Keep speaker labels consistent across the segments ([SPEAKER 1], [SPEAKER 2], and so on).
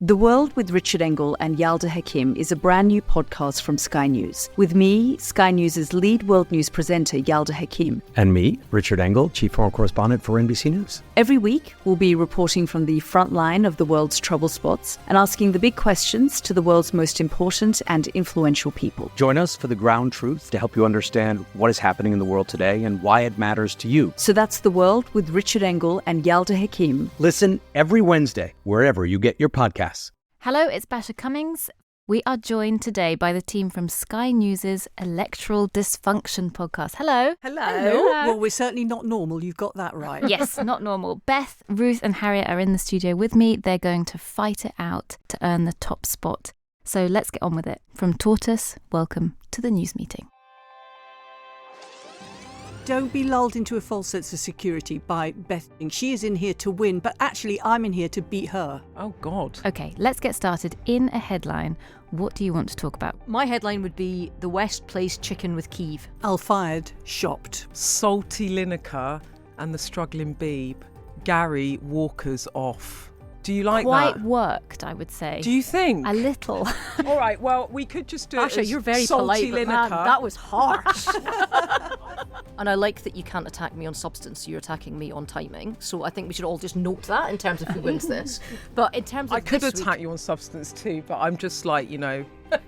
[SPEAKER 1] The World with Richard Engel and Yalda Hakim is a brand new podcast from Sky News. With me, Sky News' lead world news presenter Yalda Hakim.
[SPEAKER 2] And me, Richard Engel, chief foreign correspondent for NBC News.
[SPEAKER 1] Every week, we'll be reporting from the front line of the world's trouble spots and asking the big questions to the world's most important and influential people.
[SPEAKER 2] Join us for the ground truth to help you understand what is happening in the world today and why it matters to you.
[SPEAKER 1] So that's The World with Richard Engel and Yalda Hakim.
[SPEAKER 2] Listen every Wednesday, wherever you get your podcasts.
[SPEAKER 3] Hello, it's Basia Cummings. We are joined today by the team from Sky News' Electoral Dysfunction podcast. Hello.
[SPEAKER 4] Hello. Well, we're certainly not normal. You've got that right.
[SPEAKER 3] Yes, not normal. Beth, Ruth and Harriet are in the studio with me. They're going to fight it out to earn the top spot. So let's get on with it. From Tortoise, welcome to the news meeting.
[SPEAKER 4] Don't be lulled into a false sense of security by Beth. She is in here to win, but actually I'm in here to beat her.
[SPEAKER 5] Oh, God.
[SPEAKER 3] Okay, let's get started. In a headline, what do you want to talk about?
[SPEAKER 6] My headline would be The West plays chicken with Kyiv.
[SPEAKER 4] Al Fayed shopped.
[SPEAKER 5] Salty Lineker and the struggling Beeb. Gary Walker's off. Do you like
[SPEAKER 3] Quite
[SPEAKER 5] that?
[SPEAKER 3] worked, I would say.
[SPEAKER 5] Do you think?
[SPEAKER 3] A little.
[SPEAKER 5] All right, well, we could just do it
[SPEAKER 6] Actually,
[SPEAKER 5] as
[SPEAKER 6] you're very
[SPEAKER 5] Salty
[SPEAKER 6] polite, but man,
[SPEAKER 5] Lineker.
[SPEAKER 6] that was harsh. And I like that you can't attack me on substance, so you're attacking me on timing. So I think we should all just note that in terms of who wins this. But in terms of
[SPEAKER 5] I could
[SPEAKER 6] this
[SPEAKER 5] attack
[SPEAKER 6] week,
[SPEAKER 5] you on substance too, but I'm just like,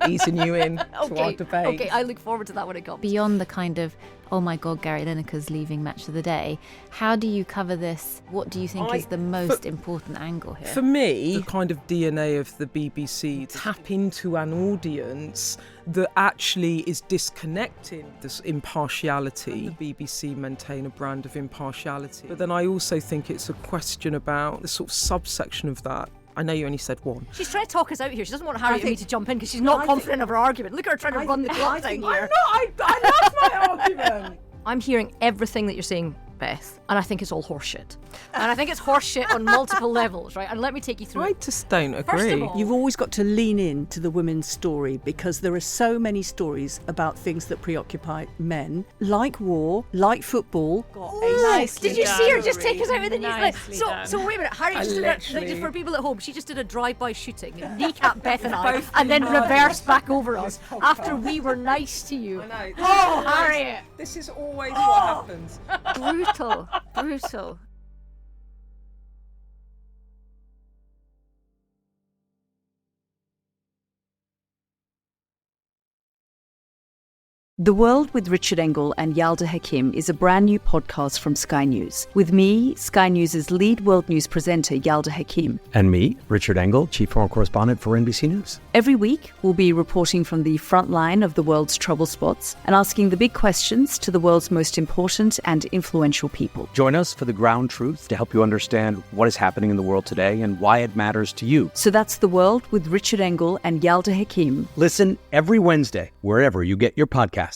[SPEAKER 5] easing you in to our debate.
[SPEAKER 6] Okay, I look forward to that when it comes.
[SPEAKER 3] Beyond the kind of, oh my God, Gary Lineker's leaving match of the day, how do you cover this? What do you think is the most important angle here?
[SPEAKER 5] For me, the kind of DNA of the BBC, tap into an audience that actually is disconnecting this impartiality. The BBC maintain a brand of impartiality. But then I also think it's a question about the sort of subsection of that. I know you only said one.
[SPEAKER 6] She's trying to talk us out here. She doesn't want Harriet and me to jump in because she's not confident of her argument. Look at her trying to run the clock down here.
[SPEAKER 5] I love my argument.
[SPEAKER 6] I'm hearing everything that you're saying, Beth, and I think it's all horseshit. And I think it's horseshit on multiple levels, right? And let me take you through
[SPEAKER 5] I
[SPEAKER 6] it.
[SPEAKER 5] just don't
[SPEAKER 6] First
[SPEAKER 5] agree.
[SPEAKER 6] of all,
[SPEAKER 4] You've always got to lean in to the women's story because there are so many stories about things that preoccupy men, like war, like football.
[SPEAKER 6] Did you see her just take us out with the news? So wait a minute, Harriet
[SPEAKER 5] I
[SPEAKER 6] just
[SPEAKER 5] literally-
[SPEAKER 6] did for people at home, she just did a drive-by shooting, kneecap Beth and I, and then reversed back over us after we were nice to you.
[SPEAKER 5] I know.
[SPEAKER 6] Oh, Harriet!
[SPEAKER 5] This is always what happens.
[SPEAKER 3] Brutal. Brutal.
[SPEAKER 1] The World with Richard Engel and Yalda Hakim is a brand new podcast from Sky News. With me, Sky News' lead world news presenter Yalda Hakim.
[SPEAKER 2] And me, Richard Engel, chief foreign correspondent for NBC News.
[SPEAKER 1] Every week, we'll be reporting from the front line of the world's trouble spots and asking the big questions to the world's most important and influential people.
[SPEAKER 2] Join us for the ground truth to help you understand what is happening in the world today and why it matters to you.
[SPEAKER 1] So that's The World with Richard Engel and Yalda Hakim.
[SPEAKER 2] Listen every Wednesday, wherever you get your podcasts.